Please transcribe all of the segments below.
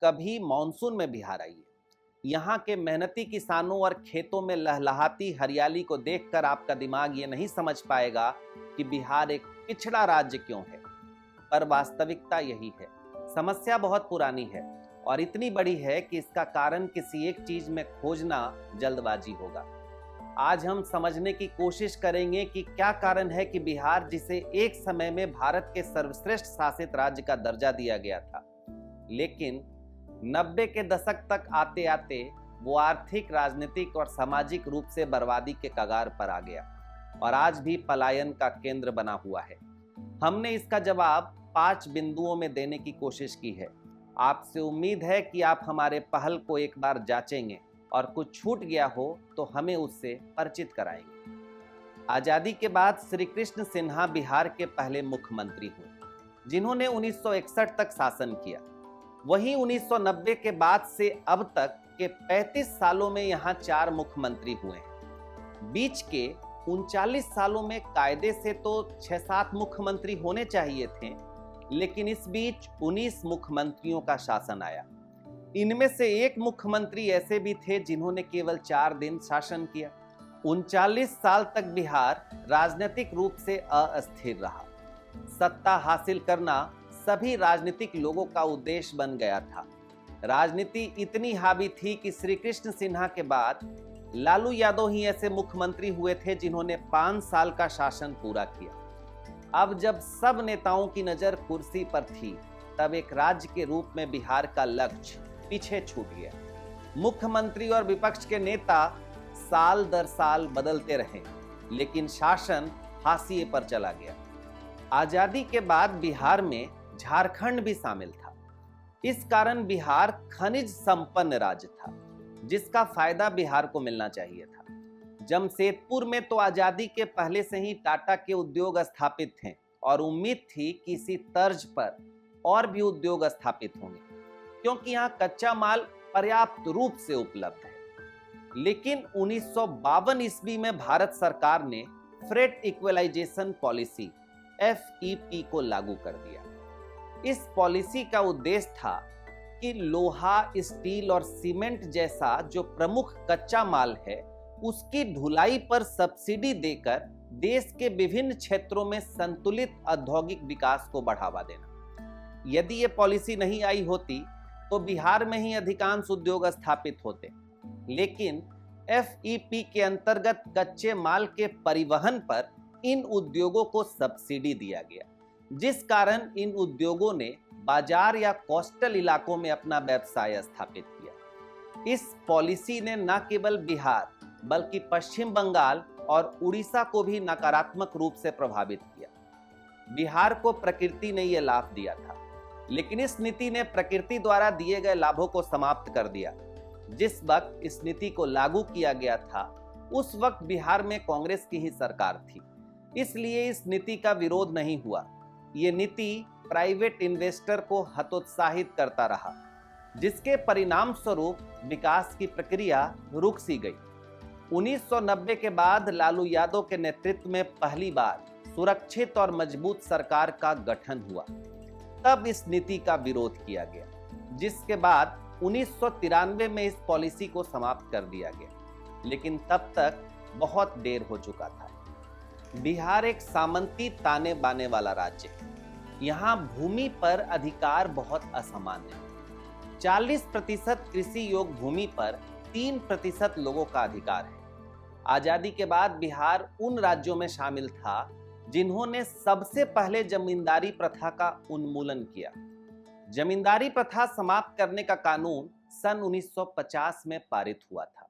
कभी मानसून में बिहार आइए। यहाँ के मेहनती किसानों और खेतों में लहलहाती हरियाली को देखकर आपका दिमाग ये नहीं समझ पाएगा कि बिहार एक पिछड़ा राज्य क्यों है। पर वास्तविकता यही है। समस्या बहुत पुरानी है और इतनी बड़ी है कि इसका कारण किसी एक चीज में खोजना जल्दबाजी होगा। आज हम समझने की कोशिश करेंगे कि क्या कारण है कि बिहार, जिसे एक समय में भारत के सर्वश्रेष्ठ शासित राज्य का दर्जा दिया गया था, लेकिन 90 के दशक तक आते आते वो आर्थिक, राजनीतिक और सामाजिक रूप से बर्बादी के कगार पर आ गया और आज भी पलायन का केंद्र बना हुआ है। हमने इसका जवाब 5 बिंदुओं में देने की कोशिश की है। आपसे उम्मीद है कि आप हमारे पहल को एक बार जांचेंगे और कुछ छूट गया हो तो हमें उससे परिचित कराएंगे। आजादी के बाद श्री कृष्ण सिन्हा बिहार के पहले मुख्यमंत्री हुए, जिन्होंने 1961 तक शासन किया। वहीं 1990 के बाद से अब तक के 35 सालों में यहाँ 4 मुख्यमंत्री हुए हैं। बीच के 39 सालों में कायदे से तो 6-7 मुख्यमंत्री होने चाहिए थे, लेकिन इस बीच 19 मुख्यमंत्रियों का शासन आया। इनमें से एक मुख्यमंत्री ऐसे भी थे जिन्होंने केवल 4 दिन शासन किया। 39 साल तक बिहार राजनीतिक रूप से अस्थिर रहा। सत्ता हासिल करना सभी राजनीतिक लोगों का उद्देश्य बन गया था। राजनीति इतनी हावी थी कि श्री कृष्ण सिन्हा के बाद लालू यादव ही ऐसे मुख्यमंत्री हुए थे जिन्होंने 5 साल का शासन पूरा किया। अब जब सब नेताओं की नजर कुर्सी पर थी, तब एक राज्य के रूप में बिहार का लक्ष्य पीछे छूट गया। मुख्यमंत्री और विपक्ष के नेता साल दर साल बदलते रहे, लेकिन शासन हाशिए पर चला गया। आजादी के बाद बिहार में झारखंड भी शामिल था। इस कारण बिहार खनिज संपन्न राज्य था, जिसका फायदा बिहार को मिलना चाहिए था। जमशेदपुर में तो आजादी के पहले से ही टाटा के उद्योग स्थापित थे और उम्मीद थी कि इसी तर्ज पर और भी उद्योग स्थापित होंगे, क्योंकि यहाँ कच्चा माल पर्याप्त रूप से उपलब्ध है। लेकिन 1952 ईस्वी में भारत सरकार ने फ्रेट इक्वलाइजेशन पॉलिसी FEP को लागू कर दिया। इस पॉलिसी का उद्देश्य था कि लोहा, स्टील और सीमेंट जैसा जो प्रमुख कच्चा माल है, उसकी ढुलाई पर सब्सिडी देकर देश के विभिन्न क्षेत्रों में संतुलित औद्योगिक विकास को बढ़ावा देना। यदि ये पॉलिसी नहीं आई होती तो बिहार में ही अधिकांश उद्योग स्थापित होते, लेकिन FEP के अंतर्गत कच्चे माल के परिवहन पर इन उद्योगों को सब्सिडी दिया गया, जिस कारण इन उद्योगों ने बाजार या कोस्टल इलाकों में अपना व्यवसाय स्थापित किया। इस पॉलिसी ने न केवल बिहार बल्कि पश्चिम बंगाल और उड़ीसा को भी नकारात्मक रूप से प्रभावित किया। बिहार को प्रकृति ने यह लाभ दिया था, लेकिन इस नीति ने प्रकृति द्वारा दिए गए लाभों को समाप्त कर दिया। जिस वक्त इस नीति को लागू किया गया था, उस वक्त बिहार में कांग्रेस की ही सरकार थी, इसलिए इस नीति का विरोध नहीं हुआ। ये नीति प्राइवेट इन्वेस्टर को हतोत्साहित करता रहा, जिसके परिणाम स्वरूप विकास की प्रक्रिया रुक सी गई। 1990 के बाद लालू यादव के नेतृत्व में पहली बार सुरक्षित और मजबूत सरकार का गठन हुआ। तब इस नीति का विरोध किया गया, जिसके बाद 1993 में इस पॉलिसी को समाप्त कर दिया गया, लेकिन तब तक बहुत देर हो चुका था। बिहार एक सामंती ताने बाने वाला राज्य है। यहाँ भूमि पर अधिकार बहुत असामान्य है। 40% कृषि योग्य भूमि पर 3% लोगों का अधिकार है। आजादी के बाद बिहार उन राज्यों में शामिल था जिन्होंने सबसे पहले जमींदारी प्रथा का उन्मूलन किया। जमींदारी प्रथा समाप्त करने का कानून सन 1950 में पारित हुआ था।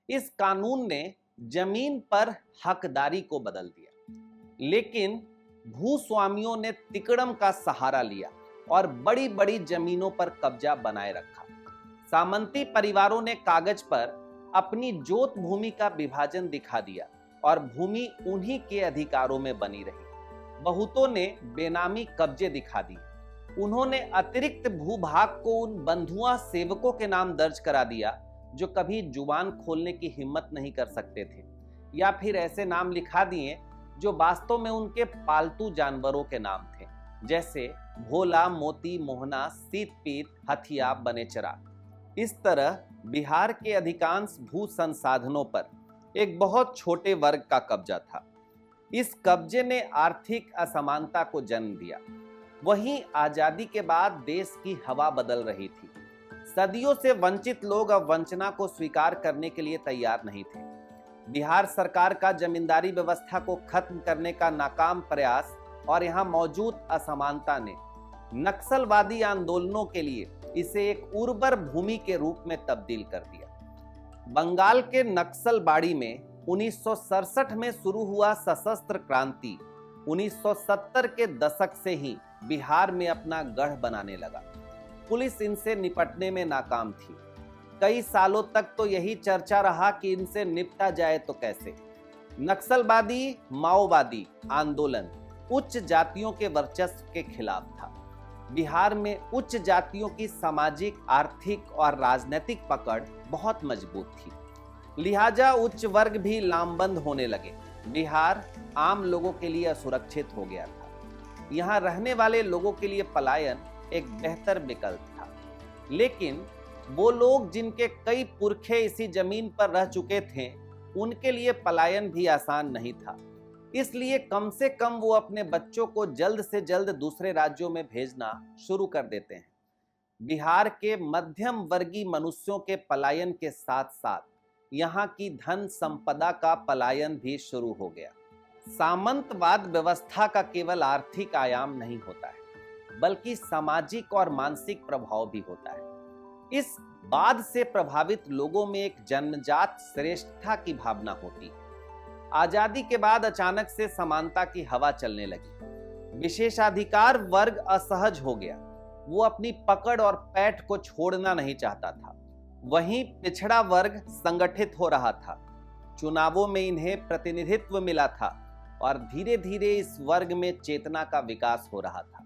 इस कानून ने जमीन पर हकदारी को बदल दिया, लेकिन भूस्वामियों ने तिकड़म का सहारा लिया और बड़ी बड़ी जमीनों पर कब्जा बनाए रखा। सामंती परिवारों ने कागज पर अपनी जोत भूमि का विभाजन दिखा दिया और भूमि उन्हीं के अधिकारों में बनी रही। बहुतों ने बेनामी कब्जे दिखा दिए। उन्होंने अतिरिक्त भूभाग को उन बंधुआ सेवकों के नाम दर्ज करा दिया जो कभी जुबान खोलने की हिम्मत नहीं कर सकते थे, या फिर ऐसे नाम लिखा दिए जो वास्तव में उनके पालतू जानवरों के नाम थे, जैसे भोला मोती मोहना सीत पीत हथिया बने चिराग। इस तरह बिहार के अधिकांश भू संसाधनों पर एक बहुत छोटे वर्ग का कब्जा था। इस कब्जे ने आर्थिक असमानता को जन्म दिया। वहीं आजादी के बाद देश की हवा बदल रही थी। सदियों से वंचित लोग अब वंचना को स्वीकार करने के लिए तैयार नहीं थे। बिहार सरकार का जमींदारी व्यवस्था को खत्म करने का नाकाम प्रयास और यहाँ मौजूद असमानता ने नक्सलवादी आंदोलनों के लिए इसे एक उर्वर भूमि के रूप में तब्दील कर दिया। बंगाल के नक्सलबाड़ी में 1967 में शुरू हुआ सशस्त्र क्रांति 1970 के दशक से ही बिहार में अपना गढ़ बनाने लगा। पुलिस इनसे निपटने में नाकाम थी। कई सालों तक तो यही चर्चा रहा कि इनसे निपटा जाए तो कैसे। नक्सलवादी माओवादी आंदोलन उच्च जातियों के वर्चस्व के खिलाफ था। बिहार में उच्च जातियों की सामाजिक, आर्थिक और राजनीतिक पकड़ बहुत मजबूत थी। लिहाजा उच्च वर्ग भी लामबंद होने लगे। बिहार आम लोगों के लिए असुरक्षित हो गया था। यहाँ रहने वाले लोगों के लिए पलायन एक बेहतर विकल्प था। लेकिन वो लोग जिनके कई पुरखे इसी जमीन पर रह चुके थे, उनके लिए पलायन भी आसान नहीं था। इसलिए कम से कम वो अपने बच्चों को जल्द से जल्द दूसरे राज्यों में भेजना शुरू कर देते हैं। बिहार के मध्यम वर्गीय मनुष्यों के पलायन के साथ साथ यहाँ की धन संपदा का पलायन भी शुरू हो गया। सामंतवाद व्यवस्था का केवल आर्थिक आयाम नहीं होता है, बल्कि सामाजिक और मानसिक प्रभाव भी होता है। इस बाद से प्रभावित लोगों में एक जन्मजात श्रेष्ठता की भावना होती है। आजादी के बाद अचानक से समानता की हवा चलने लगी। विशेषाधिकार वर्ग असहज हो गया। वो अपनी पकड़ और पैठ को छोड़ना नहीं चाहता था। वहीं पिछड़ा वर्ग संगठित हो रहा था। चुनावों में इन्हें प्रतिनिधित्व मिला था और धीरे धीरे इस वर्ग में चेतना का विकास हो रहा था।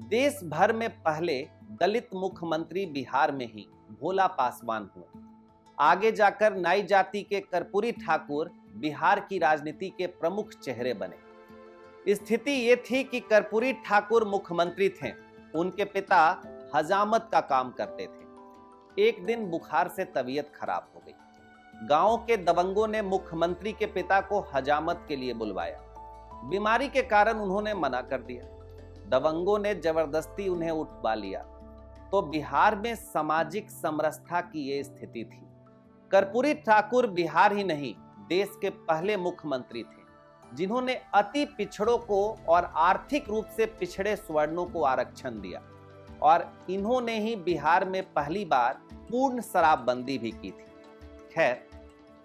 देश भर में पहले दलित मुख्यमंत्री बिहार में ही भोला पासवान हुए। आगे जाकर नाई जाति के कर्पूरी ठाकुर बिहार की राजनीति के प्रमुख चेहरे बने। स्थिति ये थी कि कर्पूरी ठाकुर मुख्यमंत्री थे। उनके पिता हजामत का काम करते थे। एक दिन बुखार से तबीयत खराब हो गई। गांव के दबंगों ने मुख्यमंत्री के पिता को हजामत के लिए बुलवाया। बीमारी के कारण उन्होंने मना कर दिया। दबंगों ने जबरदस्ती उन्हें उठवा लिया। तो बिहार में सामाजिक समरसता की ये स्थिति थी। कर्पूरी ठाकुर बिहार ही नहीं, देश के पहले मुख्यमंत्री थे जिन्होंने अति पिछड़ों को और आर्थिक रूप से पिछड़े स्वर्णों को आरक्षण दिया। और इन्होंने ही बिहार में पहली बार पूर्ण शराबबंदी भी की थी। खैर,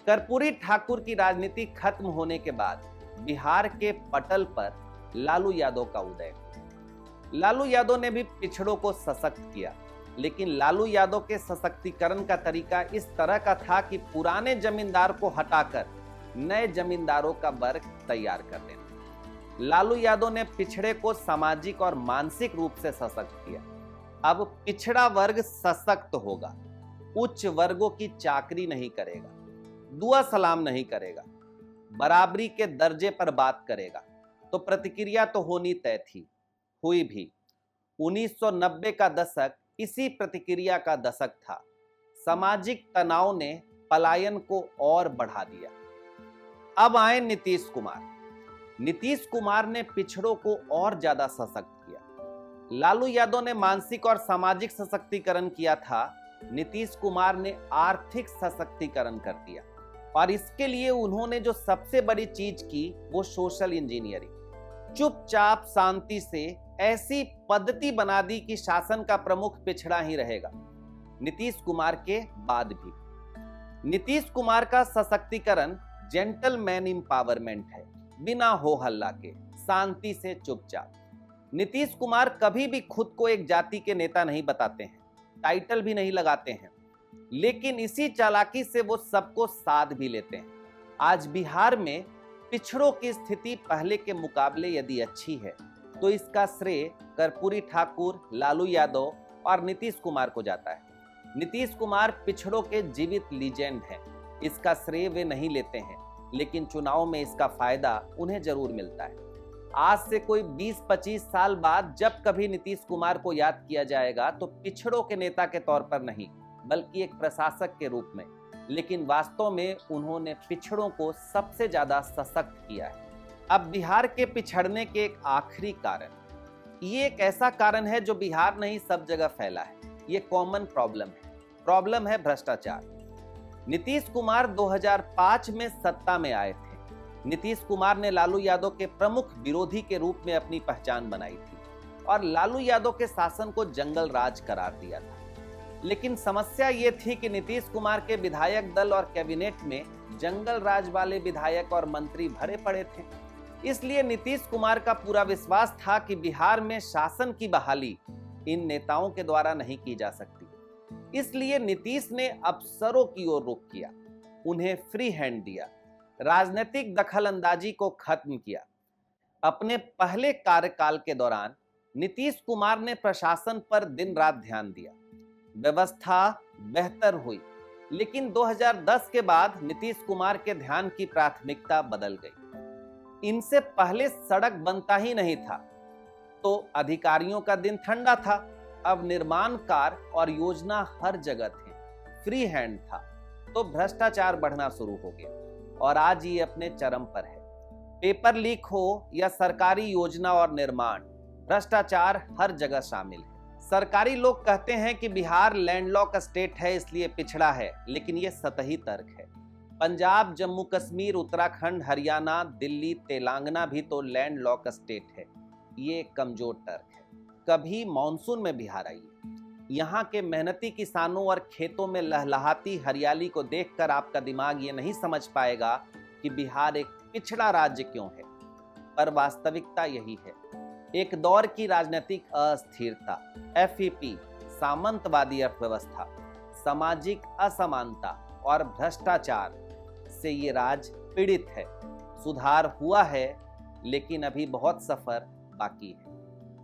कर्पूरी ठाकुर की राजनीति खत्म होने के बाद बिहार के पटल पर लालू यादव का उदय। लालू यादव ने भी पिछड़ों को सशक्त किया, लेकिन लालू यादव के सशक्तिकरण का तरीका इस तरह का था कि पुराने जमींदार को हटाकर नए जमींदारों का वर्ग तैयार कर देना। लालू यादव ने पिछड़े को सामाजिक और मानसिक रूप से सशक्त किया। अब पिछड़ा वर्ग सशक्त होगा, उच्च वर्गों की चाकरी नहीं करेगा, दुआ सलाम नहीं करेगा, बराबरी के दर्जे पर बात करेगा। तो प्रतिक्रिया तो होनी तय थी, हुई भी। 1990 का दशक इसी प्रतिक्रिया का दशक था। सामाजिक तनाव ने पलायन को और बढ़ा दिया। अब आए नीतीश कुमार। नीतीश कुमार ने पिछड़ों को और ज्यादा सशक्त किया। लालू यादव ने मानसिक और सामाजिक सशक्तिकरण किया था। नीतीश कुमार ने आर्थिक सशक्तिकरण कर दिया। और इसके लिए उन्होंने जो सबसे बड़ी चीज की वो सोशल इंजीनियरिंग। चुपचाप शांति से ऐसी पद्धति बना दी कि शासन का प्रमुख पिछड़ा ही रहेगा। नीतीश कुमार के बाद भी नीतीश कुमार का सशक्तिकरण जेंटलमैन एम्पावरमेंट है, बिना हो हल्ला के, शांति से चुपचाप। नीतीश कुमार कभी भी खुद को एक जाति के नेता नहीं बताते हैं, टाइटल भी नहीं लगाते हैं, लेकिन इसी चालाकी से वो सबको साथ भी लेते हैं। आज बिहार में पिछड़ों की स्थिति पहले के मुकाबले यदि अच्छी है तो इसका श्रेय कर्पूरी ठाकुर, लालू यादव और नीतीश कुमार को जाता है। नीतीश कुमार पिछड़ों के जीवित लीजेंड हैं। इसका श्रेय वे नहीं लेते हैं, लेकिन चुनाव में इसका फायदा उन्हें जरूर मिलता है। आज से कोई 20-25 साल बाद जब कभी नीतीश कुमार को याद किया जाएगा तो पिछड़ों के नेता के तौर पर नहीं, बल्कि एक प्रशासक के रूप में। लेकिन वास्तव में उन्होंने पिछड़ों को सबसे ज्यादा सशक्त किया है। अब बिहार के पिछड़ने के एक आखिरी कारण, ये एक ऐसा कारण है जो बिहार नहीं सब जगह फैला है। ये कॉमन प्रॉब्लम है भ्रष्टाचार। नीतीश कुमार 2005 में सत्ता में आए थे। नीतीश कुमार ने लालू यादव के प्रमुख विरोधी के रूप में अपनी पहचान बनाई थी और लालू यादव के शासन को जंगल राज करार दिया था। लेकिन समस्या ये थी कि नीतीश कुमार के विधायक दल और कैबिनेट में जंगल राज वाले विधायक और मंत्री भरे पड़े थे। इसलिए नीतीश कुमार का पूरा विश्वास था कि बिहार में शासन की बहाली इन नेताओं के द्वारा नहीं की जा सकती। इसलिए नीतीश ने अफसरों की ओर रुख किया, उन्हें फ्री हैंड दिया, राजनीतिक दखलंदाजी को खत्म किया। अपने पहले कार्यकाल के दौरान नीतीश कुमार ने प्रशासन पर दिन रात ध्यान दिया, व्यवस्था बेहतर हुई। लेकिन 2010 के बाद नीतीश कुमार के ध्यान की प्राथमिकता बदल गई। इनसे पहले सड़क बनता ही नहीं था तो अधिकारियों का दिन ठंडा था। अब निर्माण कार्य और योजना हर जगह थे, फ्री हैंड था, तो भ्रष्टाचार बढ़ना शुरू हो गया और आज ये अपने चरम पर है। पेपर लीक हो या सरकारी योजना और निर्माण, भ्रष्टाचार हर जगह शामिल है। सरकारी लोग कहते हैं कि बिहार लैंडलॉक स्टेट है इसलिए पिछड़ा है, लेकिन ये सतही तर्क है। पंजाब, जम्मू कश्मीर, उत्तराखंड, हरियाणा, दिल्ली, तेलंगाना भी तो लैंडलॉक स्टेट है। ये एक कमजोर तर्क है। कभी मानसून में बिहार आइए, यहाँ के मेहनती किसानों और खेतों में लहलहाती हरियाली को देखकर आपका दिमाग ये नहीं समझ पाएगा कि बिहार एक पिछड़ा राज्य क्यों है। पर वास्तविकता यही है। एक दौर की राजनीतिक अस्थिरता, एफईपी, सामंतवादी अर्थव्यवस्था, सामाजिक असमानता और भ्रष्टाचार से ये राज्य पीड़ित है। सुधार हुआ है, लेकिन अभी बहुत सफर बाकी है।